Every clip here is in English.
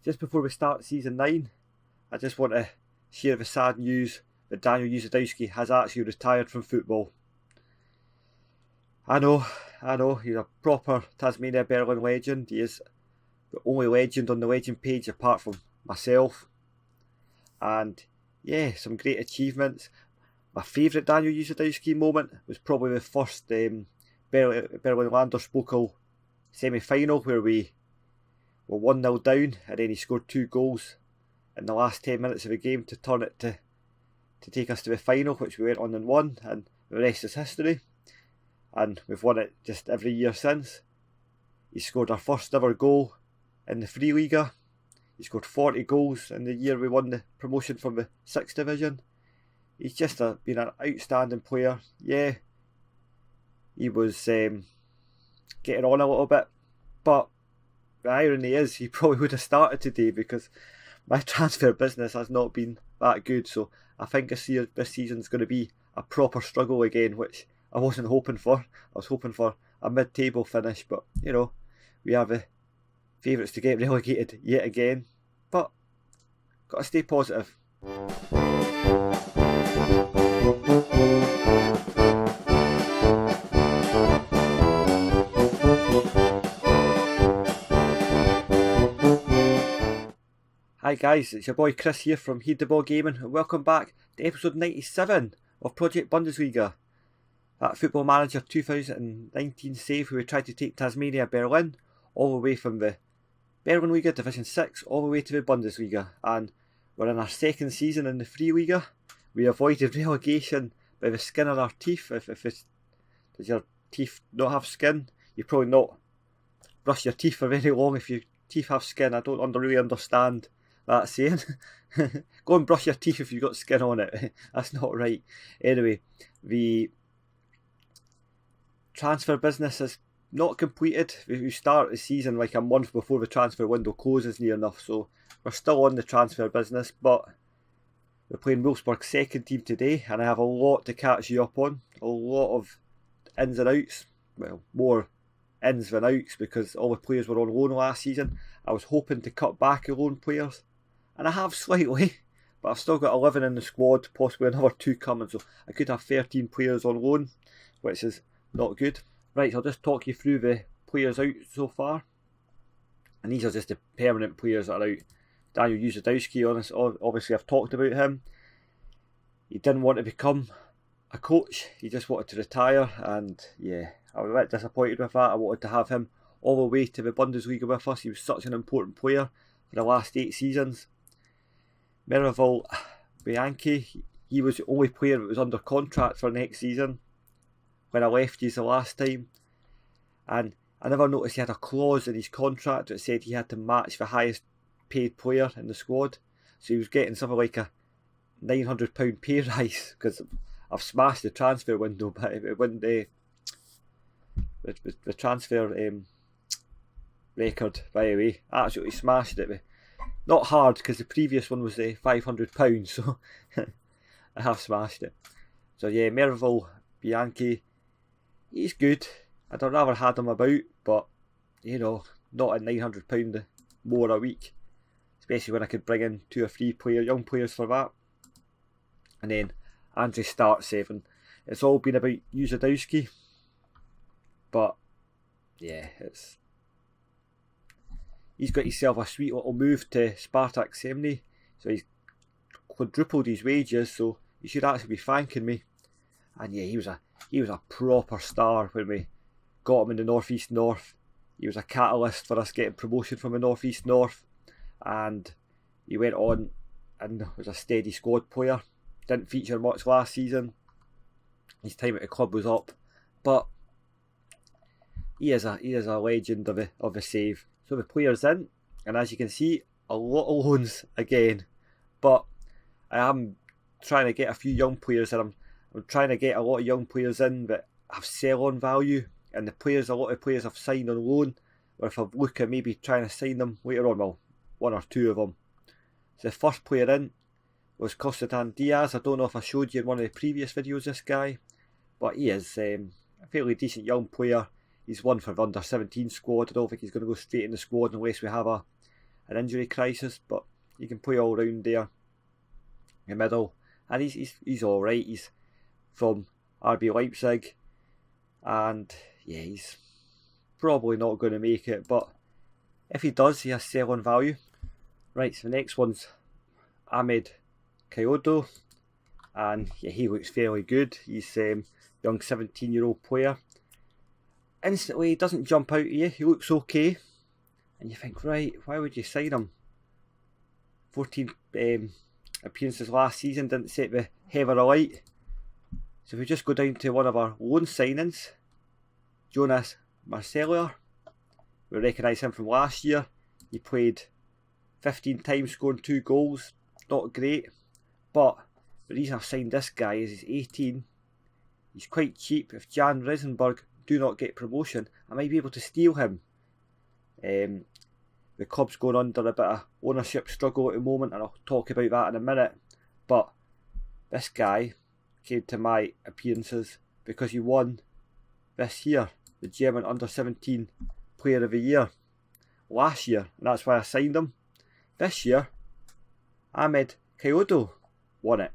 Just before we start season 9, I just want to share the sad news that Daniel Józsefowski has actually retired from football. I know, he's a proper Tasmania Berlin legend. He is the only legend on the legend page apart from myself. And yeah, some great achievements. My favourite Daniel Józsefowski moment was probably the first Berlin Landespokal semi-final where we were 1-0 down and then he scored 2 goals in the last 10 minutes of the game to turn it to take us to the final, which we went on and won, and the rest is history. And we've won it just every year since. He scored our first ever goal in the Free Liga. He scored 40 goals in the year we won the promotion from the 6th division. He's just been an outstanding player. Yeah, he was getting on a little bit, but the irony is he probably would have started today because my transfer business has not been that good. So I think this season's going to be a proper struggle again, which I wasn't hoping for. I was hoping for a mid-table finish, but you know, we have the favourites to get relegated yet again. But got to stay positive. Hi guys, it's your boy Chris here from Heed the Ball Gaming and welcome back to episode 97 of Project Bundesliga. That Football Manager 2019 save where we tried to take Tasmania Berlin all the way from the Berlin Liga Division 6 all the way to the Bundesliga, and we're in our second season in the Free Liga. We avoided relegation by the skin of our teeth. Does your teeth not have skin? You probably not brush your teeth for very long if your teeth have skin. I don't really understand that saying. Go and brush your teeth if you've got skin on it. That's not right. Anyway, the transfer business is not completed. We start the season like a month before the transfer window closes near enough, so we're still on the transfer business, but we're playing Wolfsburg's second team today and I have a lot to catch you up on. A lot of ins and outs. Well, more ins than outs because all the players were on loan last season. I was hoping to cut back the loan players, and I have slightly, but I've still got 11 in the squad, possibly another 2 coming, so I could have 13 players on loan, which is not good. Right, so I'll just talk you through the players out so far, and these are just the permanent players that are out. Daniel Józsefowski, obviously I've talked about him. He didn't want to become a coach, he just wanted to retire, and yeah, I was a bit disappointed with that. I wanted to have him all the way to the Bundesliga with us. He was such an important player for the last 8 seasons. Merivale Bianchi, he was the only player that was under contract for next season when I left you the last time, and I never noticed he had a clause in his contract that said he had to match the highest paid player in the squad, so he was getting something like a £900 pay rise because I've smashed the transfer window, but it wouldn't the transfer record, by the way. I absolutely smashed it. Not hard because the previous one was £500, so I have smashed it. So yeah, Merivale Bianchi, he's good. I'd have rather had him about, but you know, not at £900 more a week, especially when I could bring in 2 or 3 young players for that. And then Andrei Startsev, and it's all been about Józsefowski, but yeah, he's got himself a sweet little move to Spartak Semny, so he's quadrupled his wages, so he should actually be thanking me. And yeah, he was a proper star when we got him in the North East North. He was a catalyst for us getting promotion from the North East North, and he went on and was a steady squad player. Didn't feature much last season. His time at the club was up, but he is a legend of the save. So the players in, and as you can see, a lot of loans again. But I am trying to get a few young players, and I'm trying to get a lot of young players in that have sell-on value. And a lot of players I've signed on loan, or if I look at maybe trying to sign them later on, well, 1 or 2 of them. So the first player in was Constantine Diaz. I don't know if I showed you in one of the previous videos this guy, but he is a fairly decent young player. He's one for the under-17 squad. I don't think he's going to go straight in the squad unless we have a an injury crisis, but he can play all round there in the middle, and he's all right. He's from RB Leipzig, and yeah, he's probably not going to make it, but if he does, he has selling value. Right, so the next one's Ahmed Kyoto, and yeah, he looks fairly good. He's a young 17-year-old player. Instantly, he doesn't jump out at you. He looks okay, and you think, right, why would you sign him? 14 appearances last season didn't set the heaven alight. So if we just go down to one of our loan signings, Jonas Marcelier, we recognise him from last year. He played 15 times, scoring 2 goals. Not great, but the reason I've signed this guy is he's 18. He's quite cheap. If Jan Risenberg do not get promotion, I might be able to steal him. The club's going under a bit of ownership struggle at the moment, and I'll talk about that in a minute. But this guy came to my appearances because he won this year the German Under-17 Player of the Year last year, and that's why I signed him. This year, Ahmed Kyoto won it.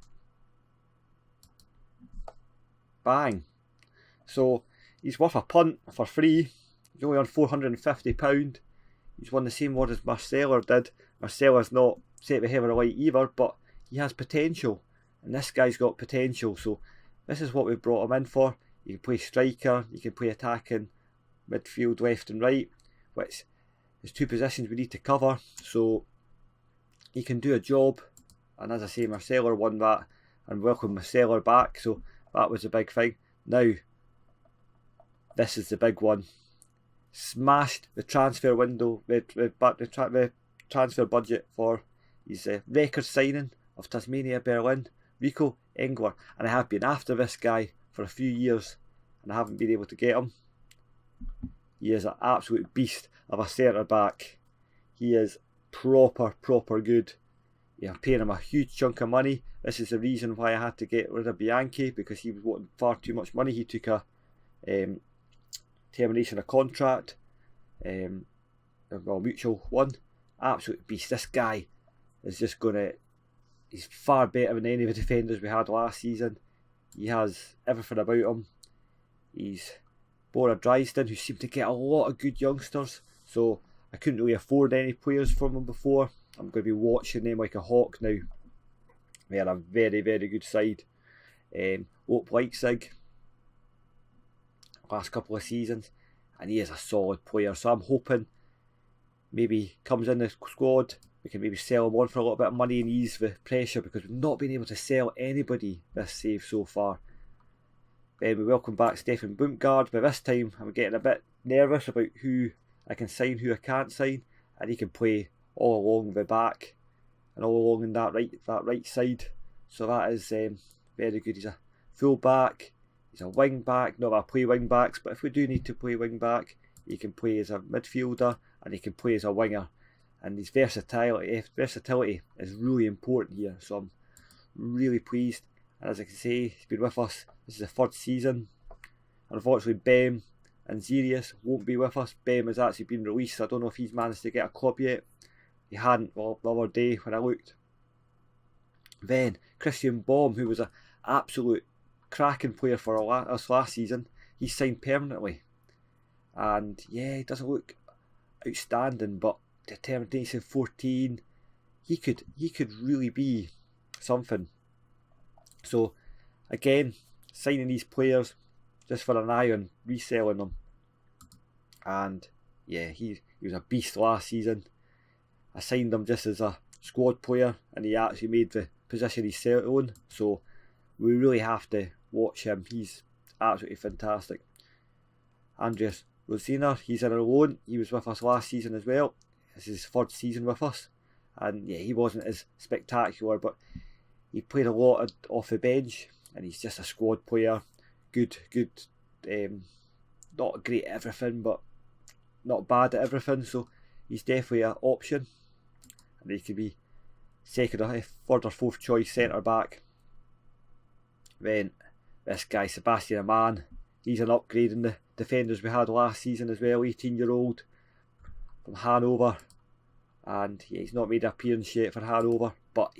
Bang. So he's worth a punt for free. He's only on £450. He's won the same award as Marcelier did. Marcelier's not set the heaven alight either, but he has potential, and this guy's got potential. So this is what we brought him in for. You can play striker, you can play attacking, midfield, left and right, which is 2 positions we need to cover. So he can do a job, and as I say, Marcelier won that, and welcome Marcelier back. So that was a big thing. Now, this is the big one. Smashed the transfer window, the transfer budget for his record signing of Tasmania Berlin, Rico Engler. And I have been after this guy for a few years, and I haven't been able to get him. He is an absolute beast of a centre back. He is proper good. Yeah, I'm paying him a huge chunk of money. This is the reason why I had to get rid of Bianchi, because he was wanting far too much money. He took a termination of contract, mutual one. Absolute beast. This guy is just he's far better than any of the defenders we had last season. He has everything about him. He's Bora Dresden, who seemed to get a lot of good youngsters, so I couldn't really afford any players from him before. I'm going to be watching them like a hawk now. They are a very good side. Op Leipzig, last couple of seasons, and he is a solid player, so I'm hoping maybe comes in the squad, we can maybe sell him on for a little bit of money and ease the pressure, because we've not been able to sell anybody this save so far. Then we welcome back Stefan Bumgard, but this time I'm getting a bit nervous about who I can sign, who I can't sign, and he can play all along the back and all along in that right side, so that is very good. He's a full back, he's a wing back. Not that I play wing backs, but if we do need to play wing back, he can play as a midfielder and he can play as a winger, and his versatility is really important here, so I'm really pleased. And as I can say, he's been with us, this is the 3rd season. Unfortunately, Bem and Zirius won't be with us. Bem has actually been released, so I don't know if he's managed to get a club yet. He hadn't, well, the other day when I looked. Then Christian Baum, who was an absolute cracking player for us last season, he's signed permanently, and yeah, he doesn't look outstanding, but determination 14, he could really be something. So again, signing these players just for an eye on reselling them, and yeah, he was a beast last season. I signed him just as a squad player, and he actually made the position he's set on, so we really have to watch him. He's absolutely fantastic. Andreas Rosiner, he's in a loan. He was with us last season as well. This is his 3rd season with us, and yeah, he wasn't as spectacular, but he played a lot off the bench, and he's just a squad player. Good, not great at everything, but not bad at everything, so he's definitely an option, and he could be 2nd or 3rd or 4th choice centre back. Then this guy Sebastian Amann, he's an upgrade in the defenders we had last season as well. 18-year-old from Hanover, and yeah, he's not made an appearance yet for Hanover, but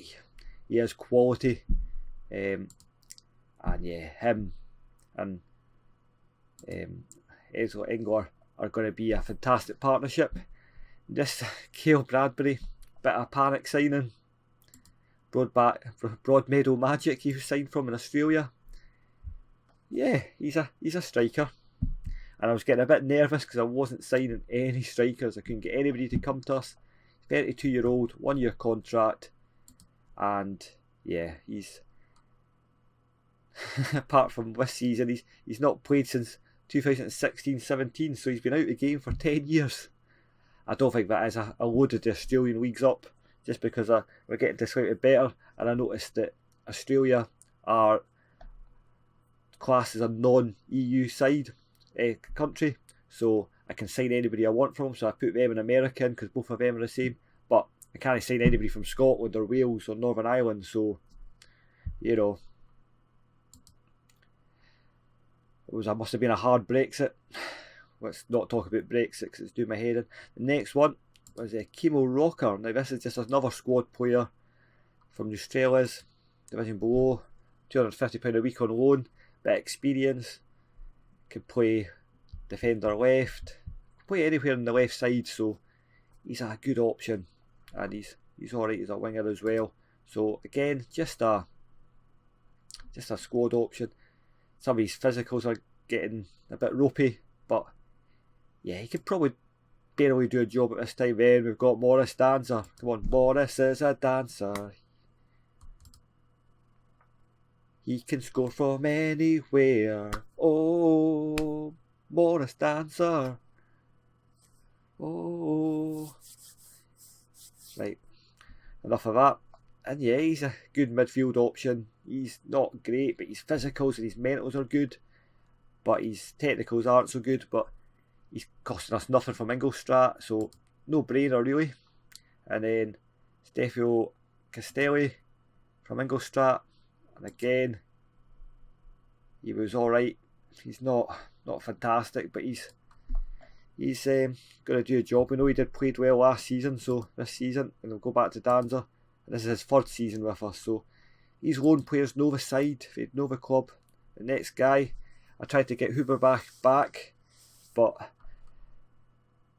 he has quality, and yeah, him and Edsel Engler are going to be a fantastic partnership. This Cale Bradbury, bit of a panic signing. Broadmeadow Magic he was signed from in Australia. Yeah, he's a striker. And I was getting a bit nervous because I wasn't signing any strikers. I couldn't get anybody to come to us. 32-year-old, 1 year contract. And yeah, he's apart from this season, he's not played since 2016-17, so he's been out of the game for 10 years. I don't think that is a load of the Australian leagues up, just because we're getting to slightly better, and I noticed that Australia are classed as a non-EU side country, so I can sign anybody I want from them, so I put them in America in because both of them are the same, but I can't sign anybody from Scotland or Wales or Northern Ireland, so you know, it must have been a hard Brexit. Let's not talk about Brexit because it's doing my head in. The next one was Kimo Rocker. Now this is just another squad player from the Australias, division below, £250 a week on loan, bit of experience, can play defender left, play anywhere on the left side, so he's a good option, and he's alright as a winger as well. So again, just a squad option. Some of his physicals are getting a bit ropey, but yeah, he could probably barely do a job at this time. Then we've got Morris Dancer. Come on, Morris is a dancer. He can score from anywhere. Oh, Morris Dancer. Oh. Right, enough of that. And yeah, he's a good midfield option. He's not great, but his physicals and his mentals are good. But his technicals aren't so good. But he's costing us nothing from Ingolstadt, so no brainer really. And then Stefano Castelli from Ingolstadt, and again, he was alright. He's not fantastic, but he's going to do a job. We know he played well last season, so this season, and he'll go back to Danzer, and this is his third season with us, so these loan players know the side, know the club. The next guy, I tried to get Huber back, but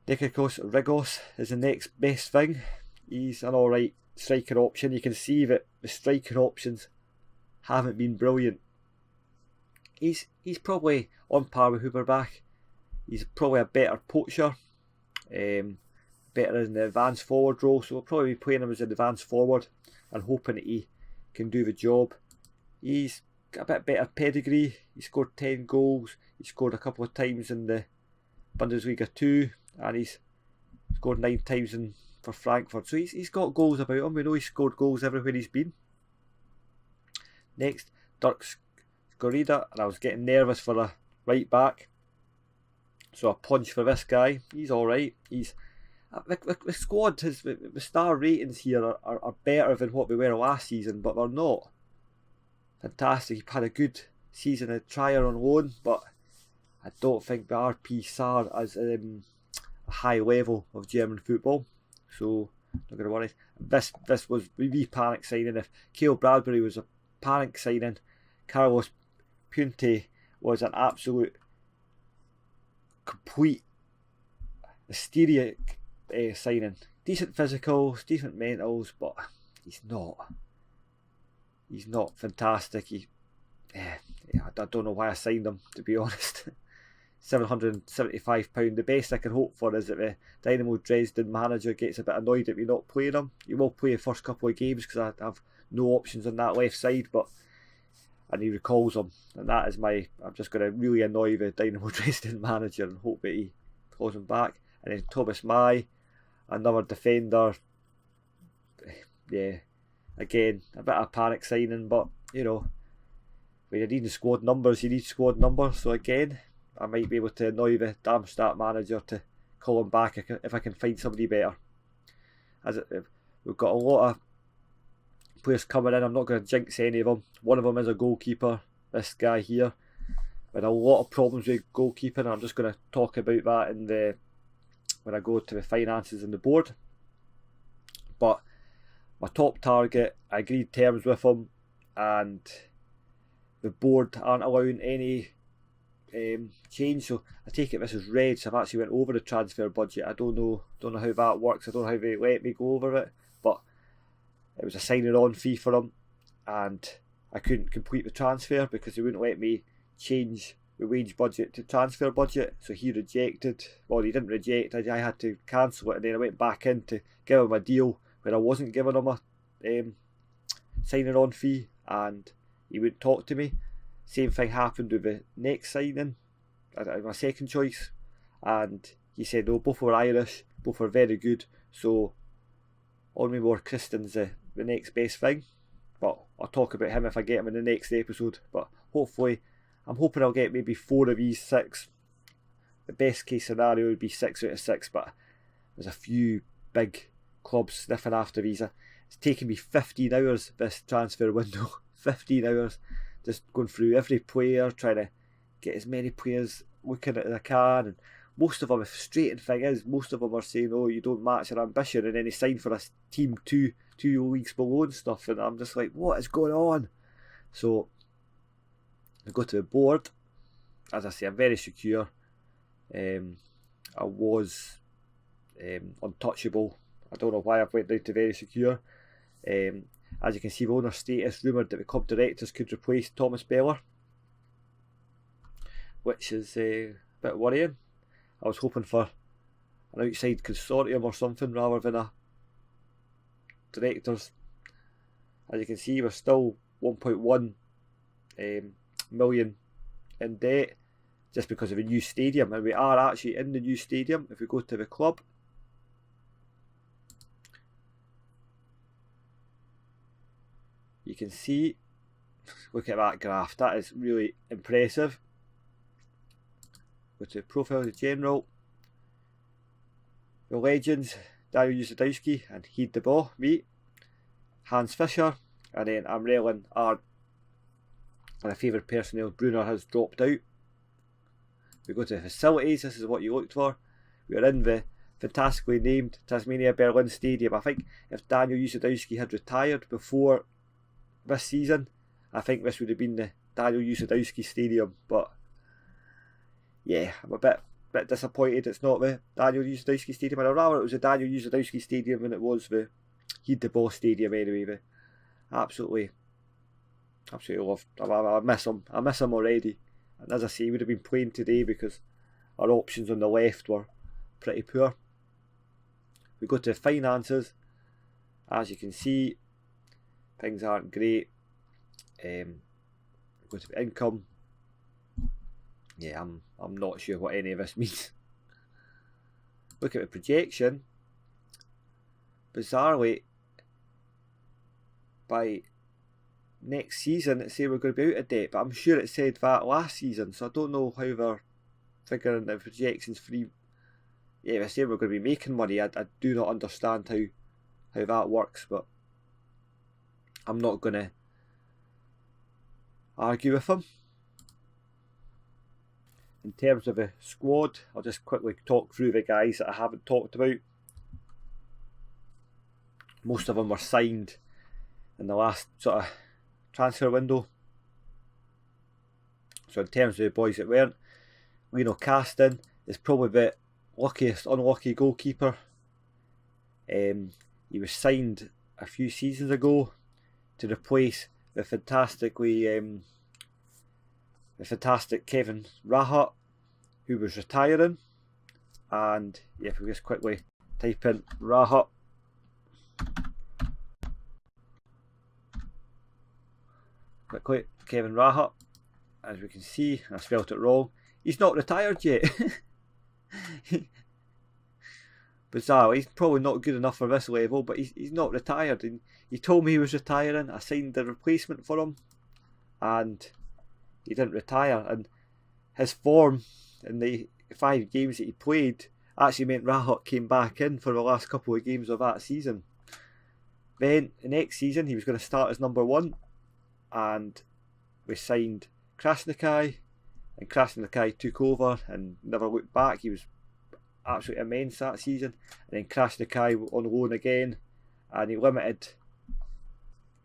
Nikos Rigos is the next best thing. He's an alright striker option. You can see that the striker options haven't been brilliant. He's probably on par with Huberbach. He's probably a better poacher, better in the advanced forward role, so we'll probably be playing him as an advanced forward and hoping that he can do the job. He's got a bit better pedigree. He scored 10 goals. He scored a couple of times in the Bundesliga 2, and he's scored 9 times for Frankfurt. So he's got goals about him. We know he's scored goals everywhere he's been. Next, Dirk Skorida, and I was getting nervous for a right back, so a punch for this guy. He's alright. He's the squad, the star ratings here are better than what we were last season, but they're not fantastic. He had a good season at Trier on loan, but I don't think the RPs are as a high level of German football, so not going to worry. This was the panic signing. If Cale Bradbury was a panic signing, Carlos Punte was an absolute complete hysteria signing. Decent physicals, decent mentals, but he's not fantastic. I don't know why I signed him, to be honest. £775. The best I can hope for is that the Dynamo Dresden manager gets a bit annoyed at me not playing him. He will play the first couple of games because I have no options on that left side, and he recalls him, and that is I'm just going to really annoy the Dynamo Dresden manager and hope that he calls him back. And then Thomas Mai, another defender. Yeah, again, a bit of a panic signing, but you know, when you're needing squad numbers, you need squad numbers. So again, I might be able to annoy the Darmstadt manager to call him back if I can find somebody better. We've got a lot of players coming in. I'm not going to jinx any of them. One of them is a goalkeeper, this guy here. We had a lot of problems with goalkeeping. I'm just going to talk about that when I go to the finances and the board. But my top target, I agreed terms with him, and the board aren't allowing any change. So I take it this is red. So I've actually went over the transfer budget. I don't know how that works. I don't know how they let me go over it, but it was a signing on fee for him, and I couldn't complete the transfer because they wouldn't let me change the wage budget to transfer budget. So he rejected. Well, he didn't reject. I had to cancel it, and then I went back in to give him a deal where I wasn't giving him a signing on fee, and he wouldn't talk to me. Same thing happened with the next signing, my second choice, and he said no, both were Irish, both were very good, so only more Kristen's the next best thing. But I'll talk about him if I get him in the next episode. But hopefully, I'm hoping I'll get maybe 4 of these 6. The best case scenario would be 6 out of 6, but there's a few big clubs sniffing after these. It's taken me 15 hours this transfer window. 15 hours just going through every player, trying to get as many players looking at as I can. And most of them, the frustrating thing is, most of them are saying, oh, you don't match your ambition, and then he signed for a team two leagues below and stuff, and I'm just like, what is going on? So I go to the board. As I say, I'm very secure. I was untouchable. I don't know why I've went down to very secure. As you can see, the owner status rumoured that the club directors could replace Thomas Beller, which is a bit worrying. I was hoping for an outside consortium or something rather than a directors. As you can see, we're still 1.1 million in debt just because of a new stadium, and we are actually in the new stadium. If we go to the club, you can see, look at that graph, that is really impressive. Go to profile, the general, the legends, Daniel Usadowski and Heed the Ball, me, Hans Fischer, and then I'm railing our favourite personnel, Brunner, has dropped out. We go to the facilities, this is what you looked for. We are in the fantastically named Tasmania Berlin Stadium. I think if Daniel Usadowski had retired before this season, I think this would have been the Daniel Usadowski Stadium, but yeah, I'm a bit disappointed it's not the Daniel Usadowski Stadium. I'd rather it was the Daniel Usadowski Stadium than it was the Heed the Ball Stadium anyway. Absolutely love. I miss him. I miss him already. And as I say, he would have been playing today because our options on the left were pretty poor. We go to finances. As you can see, things aren't great. We go to the income. Yeah, I'm not sure what any of this means. Look at the projection. Bizarrely, by next season it said we're going to be out of debt, but I'm sure it said that last season, so I don't know how they're figuring the projections free. Yeah, they say we're going to be making money. I do not understand how that works, but I'm not going to argue with them. In terms of the squad, I'll just quickly talk through the guys that I haven't talked about. Most of them were signed in the last sort of transfer window. So in terms of the boys that weren't, Lino Caston is probably the unlucky goalkeeper. He was signed a few seasons ago to replace the fantastic Kevin Rahat, who was retiring. And yeah, if we just quickly type in Rahat, quickly Kevin Rahat, as we can see, I spelled it wrong, he's not retired yet. Bizarre. He's probably not good enough for this level, but he's not retired. And he told me he was retiring. I signed the replacement for him, and he didn't retire. And his form in the 5 games that he played actually meant Rahat came back in for the last couple of games of that season. Then the next season he was going to start as number 1, and we signed Krasnikai, and Krasnikai took over and never looked back. He was absolutely immense that season. And then Krasnikai on loan again, and he limited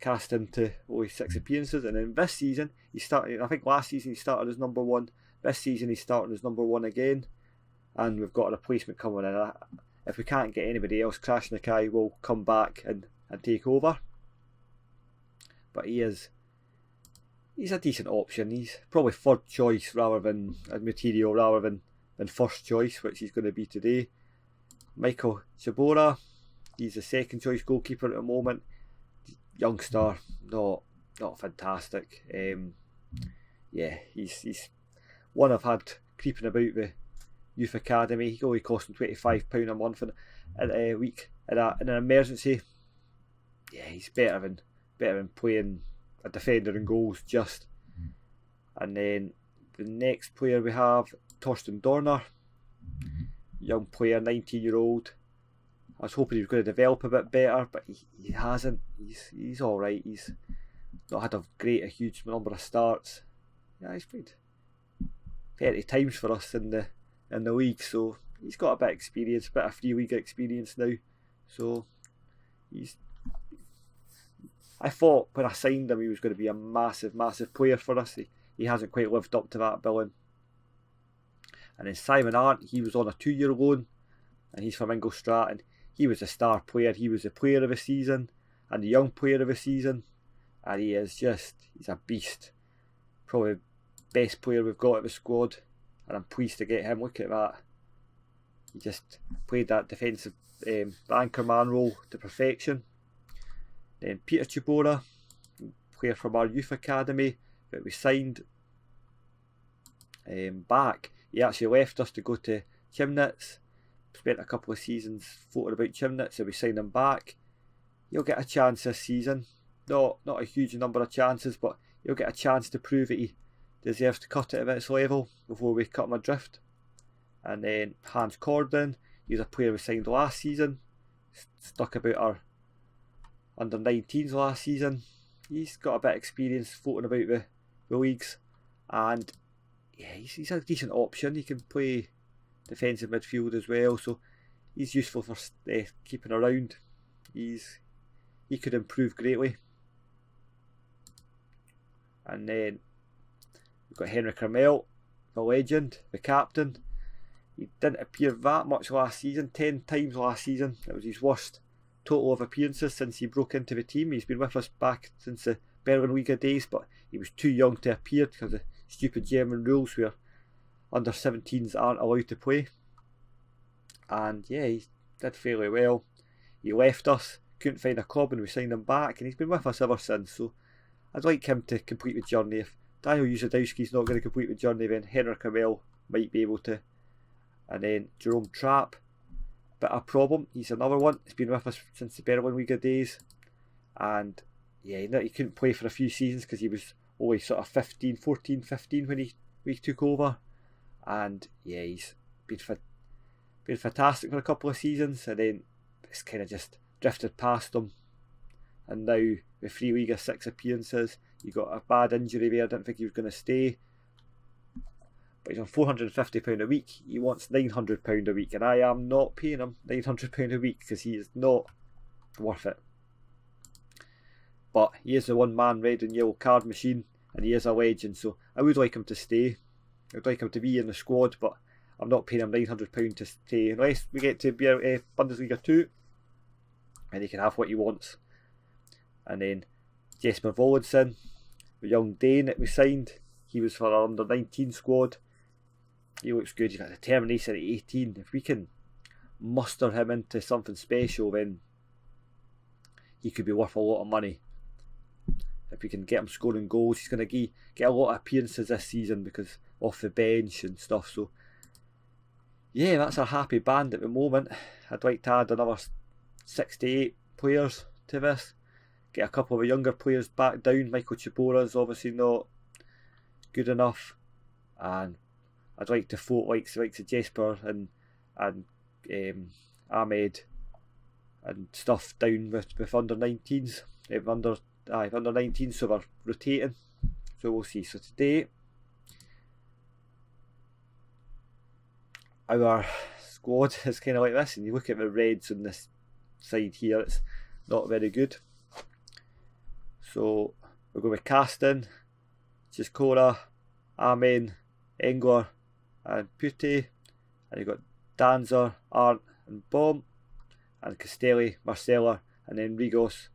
casting to only 6 appearances. And then this season, he started, I think last season he started as number 1. This season he's starting as number 1 again. And we've got a replacement coming in. If we can't get anybody else, Krasniqi will come back and take over. But he's a decent option. He's probably third choice rather than material, rather than first choice, which he's going to be today. Michael Chabora, he's the second choice goalkeeper at the moment. Youngster, not fantastic. Yeah, he's one I've had creeping about the youth academy. He only cost him £25 a month in a week in an emergency. Yeah, he's better than playing a defender in goals just. And then the next player we have, Torsten Dorner, young player, 19-year-old. I was hoping he was going to develop a bit better, but he hasn't. He's all right. He's not had a huge number of starts. Yeah, he's played 30 times for us in the league, so he's got a bit of experience, a bit of free league experience now. So I thought when I signed him he was going to be a massive player for us. He hasn't quite lived up to that billing. And then Simon Arndt, he was on a 2-year loan, and he's from Ingolstadt, and he was a star player. He was the player of the season and the young player of the season, and he's a beast. Probably the best player we've got at the squad, and I'm pleased to get him. Look at that. He just played that defensive anchorman role to perfection. Then Peter Chabora, player from our youth academy that we signed back. He actually left us to go to Chemnitz. Spent a couple of seasons floating about Chemnitz, so we signed him back. He'll get a chance this season. Not a huge number of chances, but he'll get a chance to prove that he deserves to cut it at this level before we cut him adrift. And then Hans Corden, he's a player we signed last season. Stuck about our under 19s last season. He's got a bit of experience floating about the leagues, and yeah, he's a decent option. He can play defensive midfield as well, so he's useful for keeping around. He could improve greatly. And then we've got Henrik Ramel, the legend, the captain. He didn't appear that much last season, 10 times last season. It was his worst total of appearances since he broke into the team. He's been with us back since the Berlin Liga days, but he was too young to appear because of the stupid German rules where under 17s aren't allowed to play. And yeah, he did fairly well. He left us, couldn't find a club, and we signed him back, and he's been with us ever since. So I'd like him to complete the journey. If Daniel Usadowski's not going to complete the journey, then Henrik Ramel might be able to. And then Jerome Trapp, bit of a problem. He's another one. He's been with us since the Berlin Liga days, and yeah, he couldn't play for a few seasons because he was only sort of 15 when we took over. And yeah, he's been fantastic for a couple of seasons, and then it's kind of just drifted past him. And now with 3 Liga 6 appearances, he got a bad injury there. I didn't think he was going to stay, but he's on £450 a week. He wants £900 a week, and I am not paying him £900 a week because he is not worth it. But he is the one-man red and yellow card machine, and he is a legend, so I would like him to stay. I would like him to be in the squad, but I'm not paying him £900 to stay unless we get to Bundesliga 2, and he can have what he wants. And then Jesper Vollensen, the young Dane that we signed, he was for our under 19 squad. He looks good. He's got determination at 18. If we can muster him into something special, then he could be worth a lot of money. If we can get him scoring goals, he's going to get a lot of appearances this season because off the bench and stuff. So yeah, that's our happy band at the moment. I'd like to add another 6 to 8 players to this. Get a couple of the younger players back down. Michael Chabora is obviously not good enough, and I'd like to float likes of Jesper and Ahmed and stuff down with under 19s. Under 19s, so we're rotating. So we'll see. So today our squad is kind of like this, and you look at the reds on this side here. not very good. So we'll go with Caston, Giscora, Amen, Engler and Putte. And you've got Danzer, Arndt and Baum. And Castelli, Marcella and then Rigos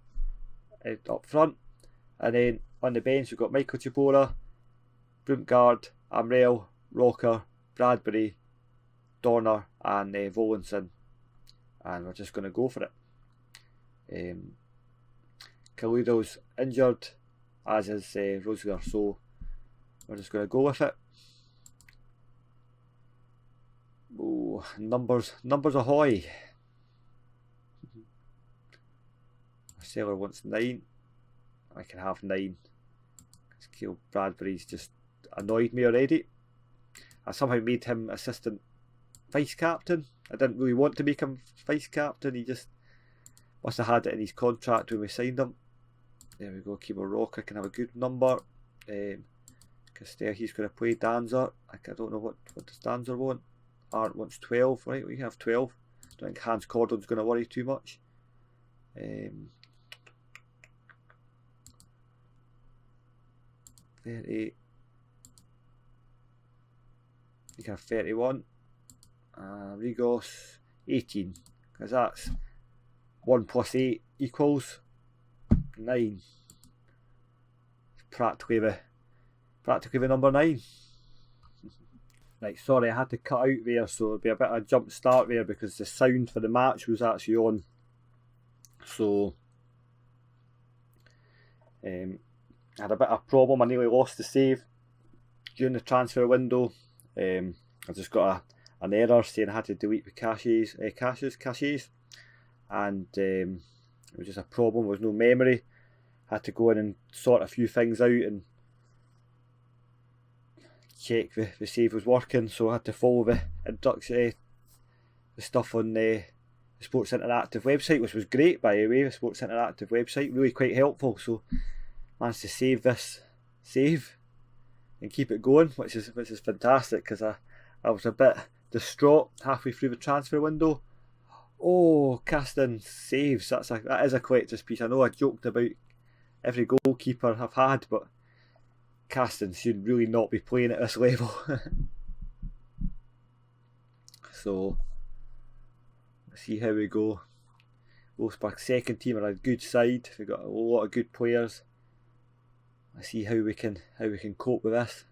up front. And then on the bench we've got Michael Chibora, Brumgard, Amrell, Rocker, Bradbury, Dorner and Volenson. And we're just going to go for it. Caludo's injured, as is Rosiger, so we're just going to go with it. Oh, numbers ahoy. Marcella wants 9. I can have 9. Kale Bradbury's just annoyed me already. I somehow made him assistant vice captain. I didn't really want to make him vice captain. He just must have had it in his contract when we signed him. There we go. Kimo Rocker can have a good number. Castelli, he's going to play Danzer. I don't know what does Danzer want. Arndt wants 12. Right, we have 12. I don't think Hans Cordon's going to worry too much. 30. You can have 31. Rigos 18, because that's 1 plus 8 equals 9. Practically the number 9. Right, sorry, I had to cut out there, so there'll be a bit of a jump start there because the sound for the match was actually on. So I had a bit of a problem. I nearly lost the save during the transfer window. I just got an error saying I had to delete the caches, and it was just a problem with no memory. I had to go in and sort a few things out and check the save was working, so I had to follow the instruction, the stuff on the Sports Interactive website, which was great by the way. The Sports Interactive website, really quite helpful, so managed to save this save and keep it going, which is fantastic, because I was a bit distraught halfway through the transfer window. Oh, Caston saves, that is a collector's piece. I know I joked about every goalkeeper I've had, but Caston should really not be playing at this level. So let's see how we go. Wolfsburg second team are a good side. We've got a lot of good players. Let's see how we can cope with this.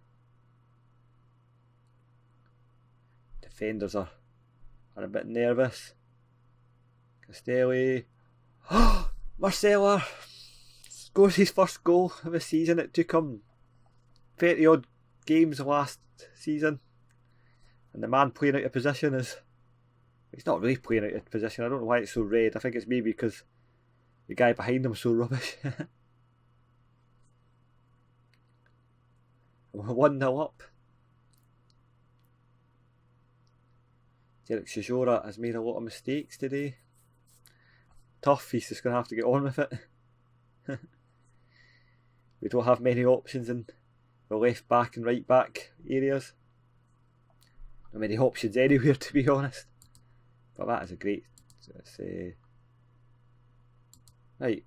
Defenders are a bit nervous. Castelli. Marcella scores his first goal of the season. It took him 30 odd games last season, and the man playing out of position he's not really playing out of position. I don't know why it's so red. I think it's maybe because the guy behind him is so rubbish. 1-0 up. Derek Chisora has made a lot of mistakes today. Tough, he's just going to have to get on with it. We don't have many options in the left back and right back areas. Not many options anywhere, to be honest. But that is a great. Right,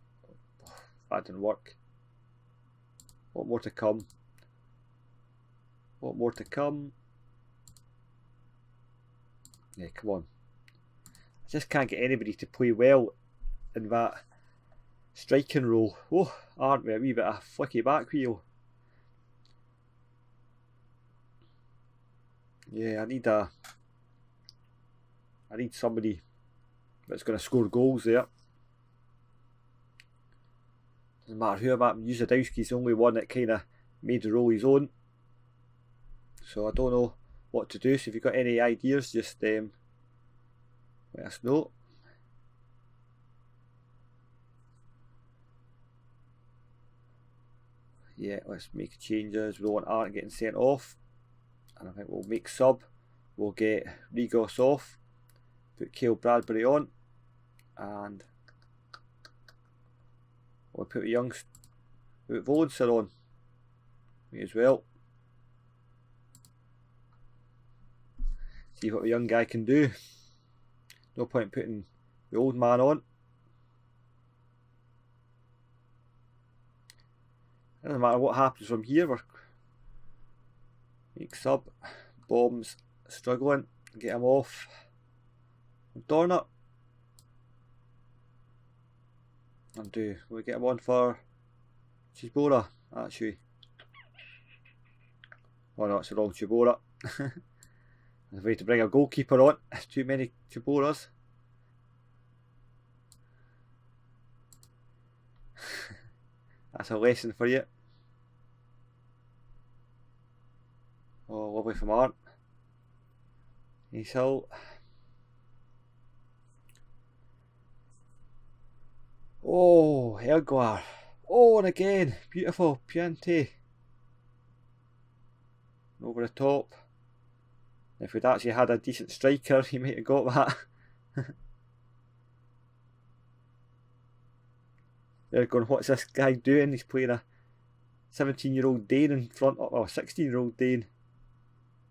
that didn't work. What more to come? What more to come? Yeah, come on. I just can't get anybody to play well in that striking role. Oh, aren't we? A wee bit of flicky back wheel. Yeah, I need somebody that's going to score goals there. Doesn't matter who I'm at. Yuzadowski's the only one that kind of made the role his own. So I don't know what to do. So if you've got any ideas, just let us know. Yeah, let's make changes. We don't want Art getting sent off. And I think we'll make sub. We'll get Rigos off. Put Kale Bradbury on. And we'll put Volenson on. Me as well. See what the young guy can do. No point putting the old man on. doesn't matter what happens from here. We're make sub, bombs, struggling, get him off. Darn it. And we get him on for Chibora, actually. Oh no, it's the wrong Chibora. There's a way to bring a goalkeeper on. There's too many Chiboras. That's a lesson for you. Oh, lovely from Art. He's out. Oh, Erguar. Oh, and again. Beautiful. Piante. Over the top. If we'd actually had a decent striker, he might have got that. They're going, what's this guy doing? He's playing a 17-year-old Dane in front of, 16-year-old Dane.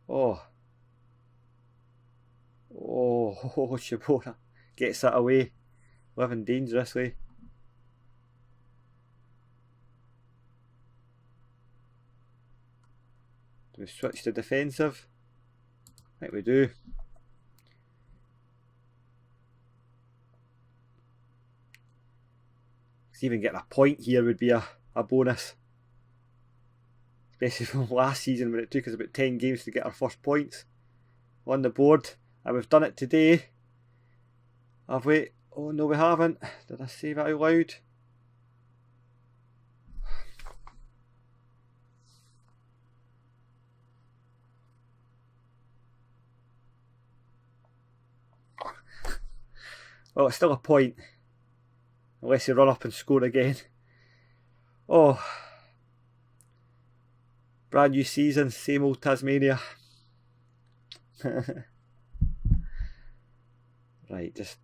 Oh, Shibora gets that away, living dangerously. Do we switch to defensive? I think we do. Even getting a point here would be a bonus. Especially from last season when it took us about 10 games to get our first points on the board. And we've done it today. Have we? Oh no, we haven't. Did I say that out loud? Well, it's still a point. Unless they run up and score again. Oh. Brand new season, same old Tasmania. Right, just...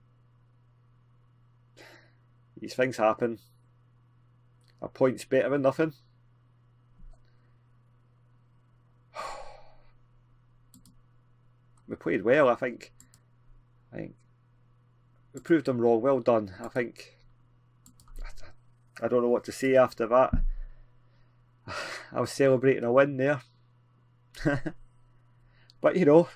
these things happen. A point's better than nothing. We played well, I think. We proved them wrong, well done. I don't know what to say after that. I was celebrating a win there. But you know,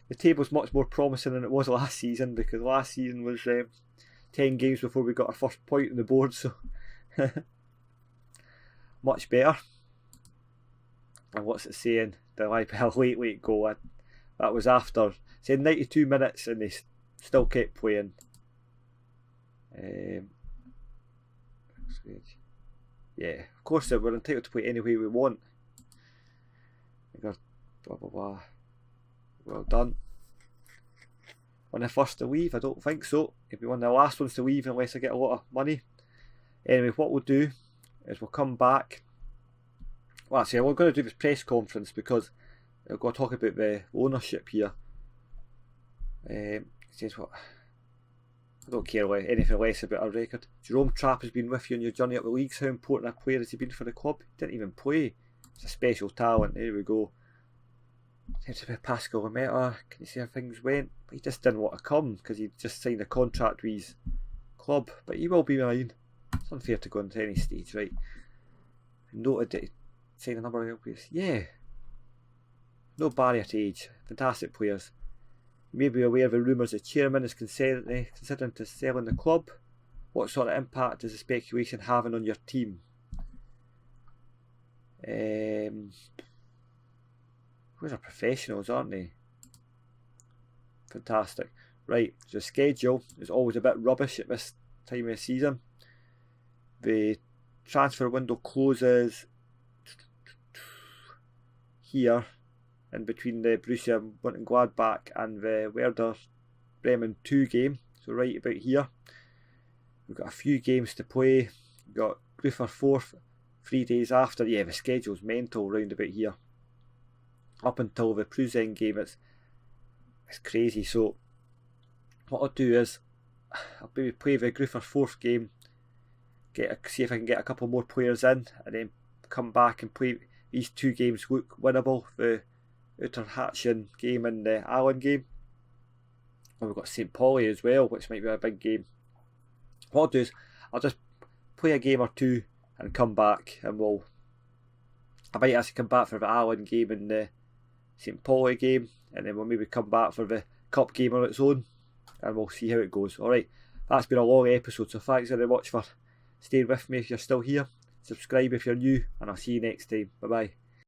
the table's much more promising than it was last season, because last season was 10 games before we got our first point on the board, so much better. And what's it saying? The late goal. That was after, say, 92 minutes and they still kept playing. Yeah, of course we're entitled to play any way we want. Blah blah blah. Well done. On the first to leave? I don't think so. It'll be one of the last ones to leave unless I get a lot of money. Anyway, what we'll do is we'll come back. Well, actually, we're going to do this press conference because we're going to talk about the ownership here. It says what? I don't care anything less about our record. Jerome Trapp has been with you on your journey up the leagues. How important a player has he been for the club? He didn't even play. He's a special talent. There we go. Seems about Pascal Lemaitre. Can you see how things went? But he just didn't want to come because he just signed a contract with his club. But he will be mine. It's unfair to go into any stage, right? Noted that he signed a number of players. Yeah. No barrier to age. Fantastic players. You may be aware of the rumours the chairman is considering to selling the club. What sort of impact is the speculation having on your team? Those are professionals, aren't they? Fantastic. Right, so the schedule is always a bit rubbish at this time of the season. The transfer window closes here, in between the Borussia Mönchengladbach and the Werder Bremen 2 game, so right about here. We've got a few games to play. We've got Grufer 4th 3 days after. Yeah, the schedule's mental round about here. Up until the Prusen game, it's crazy. So what I'll do is I'll maybe play the Grufer 4th game, see if I can get a couple more players in, and then come back and play these 2 games. Look winnable. The Utterhatchen game and the Allen game. And we've got St. Pauli as well, which might be a big game. What I'll do is I'll just play a game or 2 and come back and we'll I might actually come back for the Allen game and the St Pauli game, and then we'll maybe come back for the Cup game on its own, and we'll see how it goes. Alright, that's been a long episode, so thanks very much for staying with me if you're still here. Subscribe if you're new, and I'll see you next time. Bye bye.